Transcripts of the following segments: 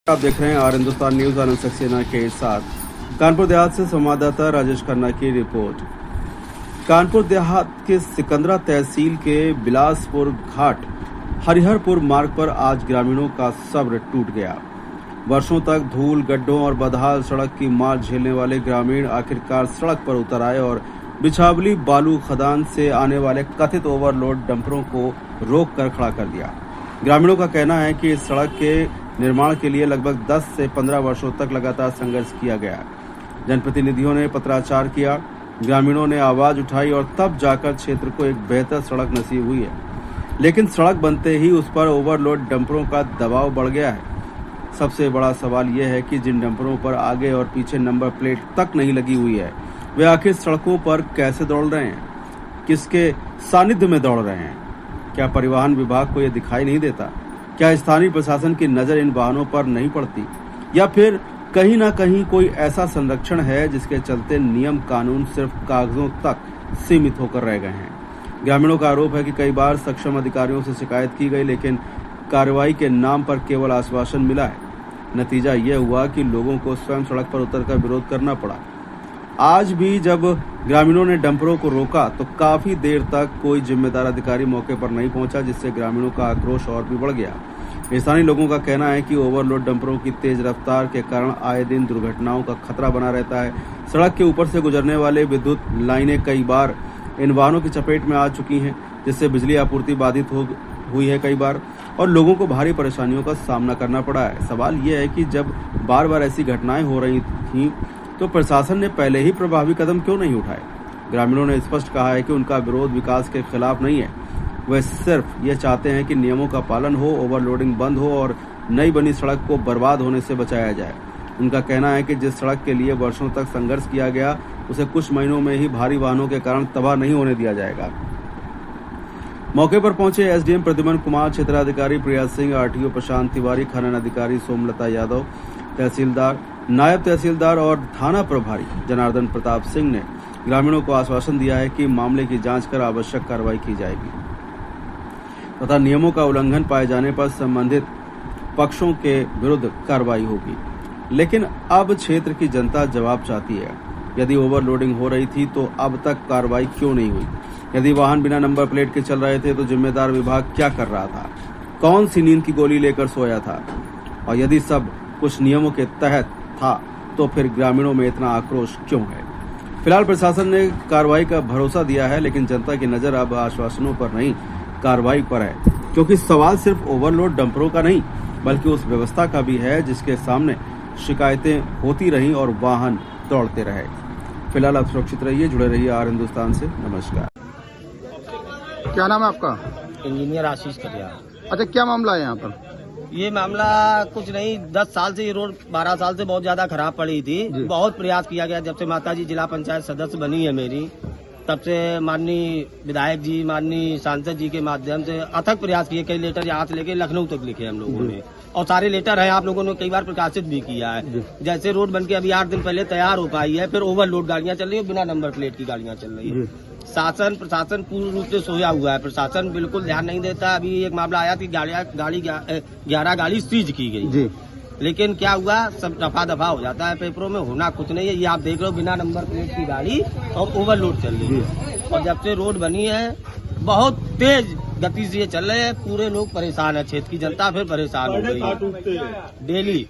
आप देख रहे हैं आर हिंदुस्तान न्यूज आनंद सक्सेना के साथ। कानपुर देहात से संवाददाता राजेश खन्ना की रिपोर्ट। कानपुर देहात के सिकंदरा तहसील के बिलासपुर घाट हरिहरपुर मार्ग पर आज ग्रामीणों का सब्र टूट गया। वर्षों तक धूल, गड्ढों और बदहाल सड़क की मार झेलने वाले ग्रामीण आखिरकार सड़क पर उतर आए और बिछावली बालू खदान से आने वाले कथित ओवरलोड डंपरों को रोककर खड़ा कर दिया। ग्रामीणों का कहना है कि इस सड़क के निर्माण के लिए लगभग 10 से 15 वर्षों तक लगातार संघर्ष किया गया। जनप्रतिनिधियों ने पत्राचार किया, ग्रामीणों ने आवाज उठाई और तब जाकर क्षेत्र को एक बेहतर सड़क नसीब हुई है। लेकिन सड़क बनते ही उस पर ओवरलोड डंपरों का दबाव बढ़ गया है। सबसे बड़ा सवाल यह है कि जिन डंपरों पर आगे और पीछे नंबर प्लेट तक नहीं लगी हुई है, वे आखिर सड़कों पर कैसे दौड़ रहे हैं, किसके सानिध्य में दौड़ रहे हैं? क्या परिवहन विभाग को यह दिखाई नहीं देता? क्या स्थानीय प्रशासन की नजर इन वाहनों पर नहीं पड़ती, या फिर कहीं ना कहीं कोई ऐसा संरक्षण है जिसके चलते नियम कानून सिर्फ कागजों तक सीमित होकर रह गए हैं? ग्रामीणों का आरोप है कि कई बार सक्षम अधिकारियों से शिकायत की गई, लेकिन कार्रवाई के नाम पर केवल आश्वासन मिला है। नतीजा यह हुआ कि लोगों को स्वयं सड़क पर उतरकर विरोध करना पड़ा। आज भी जब ग्रामीणों ने डंपरों को रोका तो काफी देर तक कोई जिम्मेदार अधिकारी मौके पर नहीं पहुंचा, जिससे ग्रामीणों का आक्रोश और भी बढ़ गया। स्थानीय लोगों का कहना है कि ओवरलोड डंपरों की तेज रफ्तार के कारण आए दिन दुर्घटनाओं का खतरा बना रहता है। सड़क के ऊपर से गुजरने वाले विद्युत लाइनें कई बार इन वाहनों की चपेट में आ चुकी हैं, जिससे बिजली आपूर्ति बाधित हुई है कई बार, और लोगों को भारी परेशानियों का सामना करना पड़ा है। सवाल यह है कि जब बार बार ऐसी घटनाएं हो रही थी तो प्रशासन ने पहले ही प्रभावी कदम क्यों नहीं उठाए? ग्रामीणों ने स्पष्ट कहा है कि उनका विरोध विकास के खिलाफ नहीं है, वे सिर्फ ये चाहते हैं कि नियमों का पालन हो, ओवरलोडिंग बंद हो और नई बनी सड़क को बर्बाद होने से बचाया जाए। उनका कहना है कि जिस सड़क के लिए वर्षों तक संघर्ष किया गया, उसे कुछ महीनों में ही भारी वाहनों के कारण तबाह नहीं होने दिया जाएगा। मौके पर पहुंचे एसडीएम प्रद्युमन कुमार, क्षेत्राधिकारी प्रिया सिंह, आरटीओ प्रशांत तिवारी, खनन अधिकारी सोमलता यादव, तहसीलदार, नायब तहसीलदार और थाना प्रभारी जनार्दन प्रताप सिंह ने ग्रामीणों को आश्वासन दिया है कि मामले की जांच कर आवश्यक कार्रवाई की जाएगी तथा नियमों का उल्लंघन पाए जाने पर संबंधित पक्षों के विरुद्ध कार्रवाई होगी। लेकिन अब क्षेत्र की जनता जवाब चाहती है। यदि ओवरलोडिंग हो रही थी तो अब तक कार्रवाई क्यों नहीं हुई? यदि वाहन बिना नंबर प्लेट के चल रहे थे तो जिम्मेदार विभाग क्या कर रहा था? कौन सी नींद की गोली लेकर सोया था? और यदि सब कुछ नियमों के तहत था तो फिर ग्रामीणों में इतना आक्रोश क्यों है? फिलहाल प्रशासन ने कार्रवाई का भरोसा दिया है, लेकिन जनता की नजर अब आश्वासनों पर नहीं, कार्रवाई पर है, क्योंकि सवाल सिर्फ ओवरलोड डंपरों का नहीं बल्कि उस व्यवस्था का भी है जिसके सामने शिकायतें होती रहीं और वाहन दौड़ते रहे। फिलहाल आप सुरक्षित रहिए, जुड़े रहिए आर हिंदुस्तान से। नमस्कार। क्या नाम है आपका? इंजीनियर आशीष कटिया। अच्छा, क्या मामला है यहाँ पर? ये मामला कुछ नहीं, 10 साल से ये रोड 12 साल से बहुत ज्यादा खराब पड़ी थी। बहुत प्रयास किया गया। जब से माताजी जिला पंचायत सदस्य बनी है मेरी, तब से माननीय विधायक जी, माननीय सांसद जी के माध्यम से अथक प्रयास किए। कई लेटर यहाँ से लेके लखनऊ तक लिखे हम लोगों ने, और सारे लेटर हैं, आप लोगों ने कई बार प्रकाशित भी किया है। जैसे रोड बनके अभी 8 दिन पहले तैयार हो पाई है, फिर ओवरलोड गाड़ियां चल रही है, बिना नंबर प्लेट की गाड़ियां चल रही है। प्रशासन पूर्ण रूप से सोया हुआ है। प्रशासन बिल्कुल ध्यान नहीं देता। अभी एक मामला आया कि 11 गाड़ी सीज की गई, लेकिन क्या हुआ, सब दफा दफा हो जाता है पेपरों में, होना कुछ नहीं है। ये आप देख रहे हो, बिना नंबर प्लेट की गाड़ी और ओवरलोड चल रही है। और जब से रोड बनी है बहुत तेज गति से ये चल रहे हैं, पूरे लोग परेशान है। क्षेत्र की जनता फिर परेशान हो गई है डेली।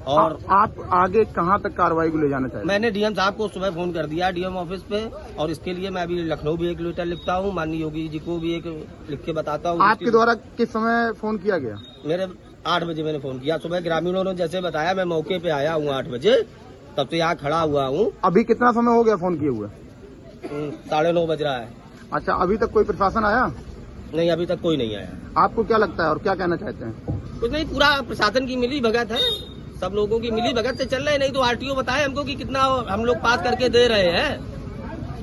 और आप आगे कहाँ तक कार्रवाई को ले जाना चाहिए? मैंने डीएम साहब को सुबह फोन कर दिया, डीएम ऑफिस पे, और इसके लिए मैं अभी लखनऊ भी एक लेटर लिखता हूँ, माननीय योगी जी को भी एक लिख के बताता हूँ। आपके द्वारा किस समय फोन किया गया? मेरे 8 बजे मैंने फोन किया सुबह। ग्रामीणों ने जैसे बताया, मैं मौके पे आया हूँ 8 बजे, तब से यहाँ खड़ा हुआ हूँ। अभी कितना समय हो गया फोन किए हुए? 9:30 बज रहा है। अच्छा, अभी तक कोई प्रशासन आया नहीं? अभी तक कोई नहीं आया। आपको क्या लगता है और क्या कहना चाहते हैं? कुछ नहीं, पूरा प्रशासन की मिली भगत है, सब लोगों की मिली भगत से चल रहे हैं। नहीं तो आरटीओ बताए हमको कि कितना हम लोग पास करके दे रहे हैं।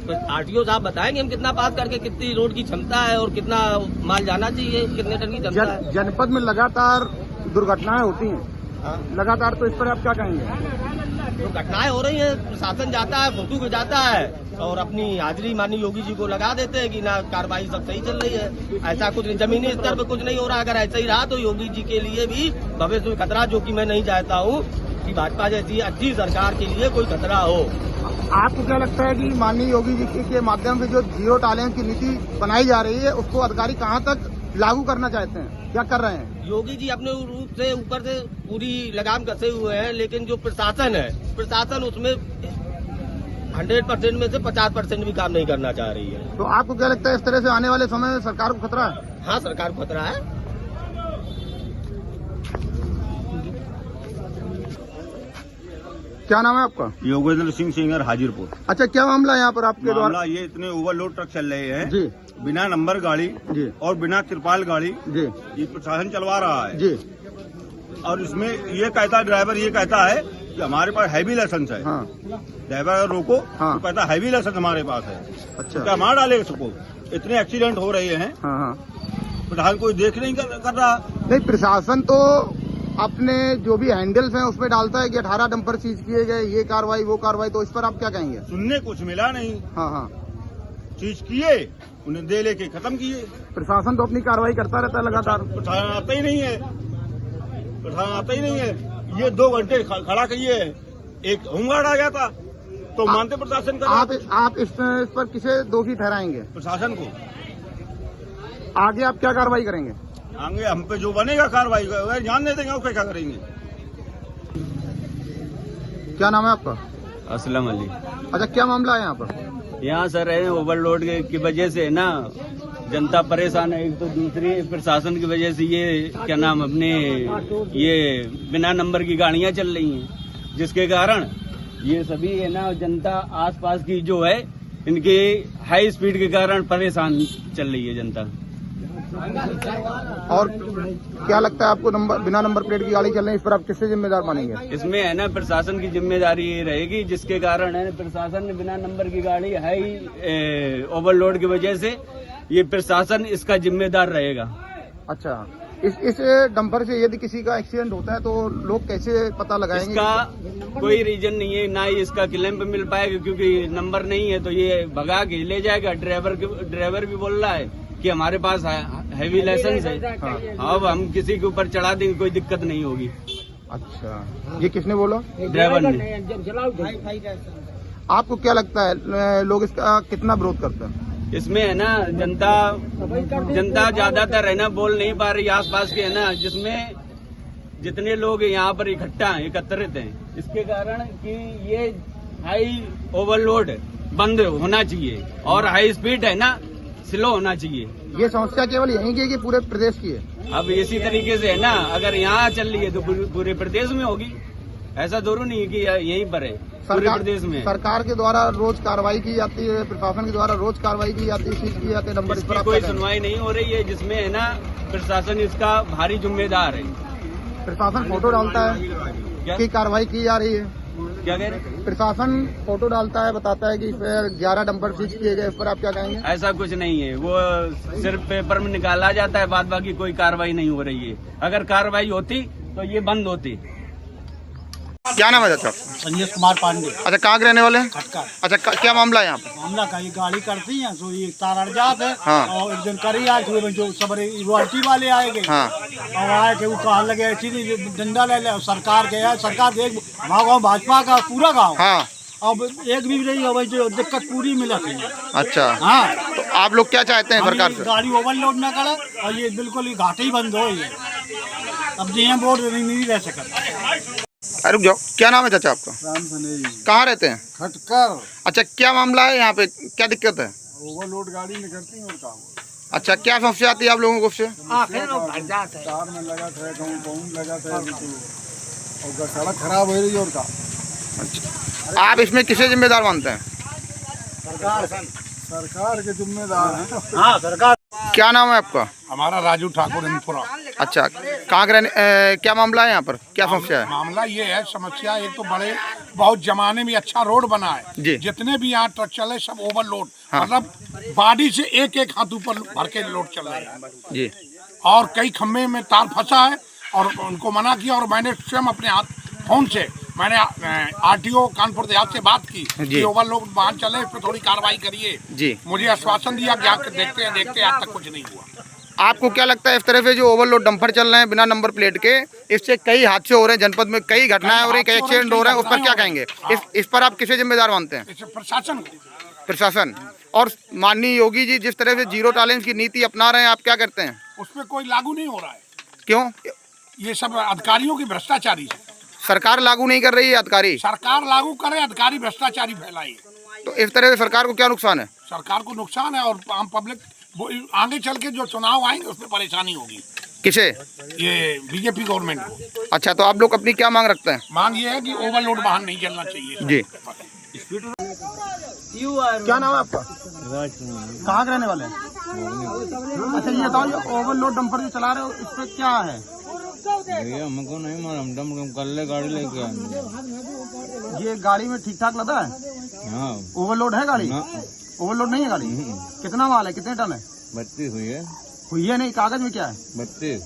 तो आरटीओ साहब बताएंगे हम कितना पास करके, कितनी रोड की क्षमता है और कितना माल जाना चाहिए, कितने टन की क्षमता है। जनपद में लगातार दुर्घटनाएं होती हैं लगातार, तो इस पर आप क्या कहेंगे? जो घटनाएं हो रही हैं, प्रशासन जाता है, फोटो खिंचाता है और अपनी हाजिरी माननीय योगी जी को लगा देते हैं कि ना कार्रवाई सब सही चल रही है। ऐसा कुछ जमीनी स्तर पर कुछ नहीं हो रहा। अगर ऐसा ही रहा तो योगी जी के लिए भी भविष्य में खतरा, जो कि मैं नहीं चाहता हूँ कि भाजपा जैसी अच्छी सरकार के लिए कोई खतरा हो। आपको क्या लगता है कि माननीय योगी जी के माध्यम से जो जीरो टॉलरेंस की नीति बनाई जा रही है उसको अधिकारी कहाँ तक लागू करना चाहते हैं, क्या कर रहे हैं? योगी जी अपने रूप से ऊपर से पूरी लगाम कसे हुए हैं, लेकिन जो प्रशासन है, प्रशासन उसमें 100% में से 50% भी काम नहीं करना चाह रही है। तो आपको क्या लगता है इस तरह से आने वाले समय में सरकार को खतरा है? हाँ, सरकार को खतरा है। क्या नाम है आपका? योगेंद्र सिंह सिंगर हाजीरपुर। अच्छा, क्या मामला है यहाँ पर आपके द्वारा? मामला ये इतने ओवरलोड ट्रक चल रहे हैं जी बिना नंबर गाड़ी जी और बिना तिरपाल गाड़ी, जी ये प्रशासन चलवा रहा है। जी और इसमें ये कहता ड्राइवर ये कहता है कि हमारे पास हैवी लाइसेंस है। हाँ ड्राइवर अगर रोको हाँ। तो कहता हैवी लाइसेंस हमारे पास है, अच्छा क्या मार डालेगा सबको? इतने एक्सीडेंट हो रहे हैं, हाँ हाँ। प्रशासन कोई देख नहीं कर रहा। नहीं, प्रशासन तो अपने जो भी हैंडल्स हैं उसमें डालता है कि 18 डंपर सीज किए गए, ये कार्रवाई वो कार्रवाई, तो इस पर आप क्या कहेंगे? सुनने कुछ मिला नहीं। हाँ हाँ। चीज किए, उन्हें दे लेके खत्म किए। प्रशासन तो अपनी कार्रवाई करता रहता है लगातार। प्रशासन आता ही नहीं है, प्रशासन आता ही नहीं है। ये 2 घंटे खड़ा किए, एक होमगार्ड आ गया था, तो मानते प्रशासन का। आप इस पर किसे दोषी ठहराएंगे? प्रशासन को। आगे आप क्या कार्रवाई करेंगे? आगे हम पे जो बनेगा कार्रवाई ध्यान दे देंगे, और क्या करेंगे। क्या नाम है आपका? अस्लम अली। अच्छा, क्या मामला है यहाँ पर? यहाँ सर है ओवरलोड की वजह से ना जनता परेशान है। एक तो दूसरी प्रशासन की वजह से ये क्या नाम अपने ये बिना नंबर की गाड़ियां चल रही हैं, जिसके कारण ये सभी है ना जनता आसपास की जो है इनके हाई स्पीड के कारण परेशान चल रही है जनता। और क्या लगता है आपको बिना नंबर प्लेट की गाड़ी चल रही है, इस पर आप किससे जिम्मेदार मानेंगे? इसमें है ना प्रशासन की जिम्मेदारी ये रहेगी, जिसके कारण है प्रशासन ने बिना नंबर की गाड़ी हाई ओवरलोड की वजह से ये प्रशासन इसका जिम्मेदार रहेगा। अच्छा, इस डंपर से यदि किसी का एक्सीडेंट होता है तो लोग कैसे पता लगाएंगे? इसका कोई रीजन नहीं है, ना ही इसका क्लेम पे मिल पाएगा, क्योंकि नंबर नहीं है तो ये भगा के ले जाएगा। ड्राइवर भी बोल रहा है कि हमारे पास हैवी लाइसेंस है। हाँ। अब हम किसी के ऊपर चढ़ा देंगे, कोई दिक्कत नहीं होगी। अच्छा, ये किसने बोला? ड्राइवर ने। आपको क्या लगता है लोग इसका कितना विरोध करते हैं? इसमें है ना जनता ज्यादातर है ना बोल नहीं पा रही आसपास के है ना, जिसमें जितने लोग यहाँ पर एकत्रित हैं, इसके कारण कि ये हाई ओवरलोड बंद होना चाहिए और हाई स्पीड है ना स्लो होना चाहिए। ये समस्या केवल यहीं की है कि पूरे प्रदेश की है? अब इसी तरीके से है ना, अगर यहाँ चल रही है तो पूरे प्रदेश में होगी। ऐसा जरूर नहीं है कि यहीं पर है, पूरे प्रदेश में। सरकार के द्वारा रोज कार्रवाई की जाती है, प्रशासन के द्वारा रोज कार्रवाई की जाती है, सीज की जाती है नंबर, इस पर कोई सुनवाई नहीं हो रही है, जिसमें है ना प्रशासन इसका भारी जिम्मेदार है। प्रशासन फोटो डालता है कि कार्रवाई की जा रही है? क्या कह रहे? प्रशासन फोटो डालता है, बताता है कि इस पर 11 डंपर सीज किए गए, इस पर आप क्या कहेंगे? ऐसा कुछ नहीं है, वो सिर्फ पेपर में निकाला जाता है, बाद बाकी कोई कार्रवाई नहीं हो रही है। अगर कार्रवाई होती तो ये बंद होती। क्या नाम है चाचा? संजय कुमार पांडे। अच्छा, कहाँ के रहने वाले हैं? खटका। अच्छा, क्या मामला है यहाँ पर? मामला का ये गाड़ी करती है तो ये तार अड़ जाते है। हाँ। और एक दिन करी आए थे जो सबरे रॉयल्टी वाले आएंगे। हाँ। और आए थे वो कहा लगे ऐसी डंडा ले ले, सरकार के है, सरकार देख हमारा गाँव भाजपा का पूरा गाँव। हाँ। अब एक भी नहीं है, जो दिक्कत पूरी मिला थी। अच्छा, हाँ, तो आप लोग क्या चाहते हैं सरकार से? गाड़ी ओवरलोड न करे और ये बिल्कुल ही घाटे ही बंद हो। ये अब जी बोर्ड नहीं रह सकता। अरे रुक जाओ, क्या नाम है चाचा आपका? राम सनेही। कहाँ रहते हैं? खटकर। अच्छा, क्या मामला है यहाँ पे, क्या दिक्कत है? ओवरलोड गाड़ी नहीं करती और काम। अच्छा, क्या समस्या आती है आप लोगों को उससे? तार में लगा था, कहूँ लगा था और सड़क खराब हो रही है और काम। अच्छा, आप इसमें किसे जिम्मेदार मानते हैं? सरकार के जिम्मेदार हैं। हाँ, सरकार। क्या नाम है आपका? हमारा राजू ठाकुर इंदपुरा। अच्छा, कहाँ के रहने क्या मामला है यहाँ पर, क्या समस्या है? मामला ये है, समस्या एक तो बहुत जमाने में अच्छा रोड बना है जी। जितने भी यहाँ ट्रक चले सब ओवरलोड। हाँ। मतलब बॉडी से एक हाथ ऊपर भर के लोड चल रहे हैं जी। और कई खम्भे में तार फंसा है और उनको मना किया और मैंने स्वयं अपने हाथ फोन से मैंने आरटीओ कानपुर देहात से बात की कि ओवरलोड वाहन चले, इस पर थोड़ी कार्रवाई करिए जी। मुझे आश्वासन दिया कि आप देखते हैं आज तक कुछ नहीं हुआ। आपको क्या लगता है इस तरह से जो ओवरलोड डंपर चल रहे हैं बिना नंबर प्लेट के, इससे कई हादसे हो रहे हैं, जनपद में कई घटनाएं हो रही हैं, कई एक्सीडेंट हो रहे हैं, उस पर क्या कहेंगे? इस पर आप किसे जिम्मेदार मानते हैं? इसे प्रशासन प्रशासन। और माननीय योगी जी जिस तरह से जीरो टॉलरेंस की नीति अपना रहे हैं, आप क्या करते हैं? उसमें कोई लागू नहीं हो रहा है। क्यों? ये सब अधिकारियों की भ्रष्टाचारी है। सरकार लागू नहीं कर रही है, अधिकारी। सरकार लागू करे, अधिकारी भ्रष्टाचारी फैलाए। तो इस तरह से सरकार को क्या नुकसान है? सरकार को नुकसान है और आम पब्लिक आगे चल के जो चुनाव आएंगे उसमें परेशानी होगी। किसे? ये बीजेपी गवर्नमेंट को। अच्छा, तो आप लोग अपनी क्या मांग रखते हैं? मांग ये है कि ओवरलोड वाहन नहीं चलना चाहिए। जी। क्या नाम है आपका? कहाँ के रहने वाले हैं? अच्छा, ये बताओ, ये ओवरलोड डंपर जो चला रहे हो, इस पे क्या है? हमको नहीं मालूम, हम कल गाड़ी लेके आए। ये गाड़ी में ठीक ठाक लदा है? हाँ। ओवरलोड है गाड़ी? ओवरलोड नहीं है गाड़ी? कितना माल है, कितने टन है? 32 हुई है। हुई है नहीं, कागज में क्या है? 32।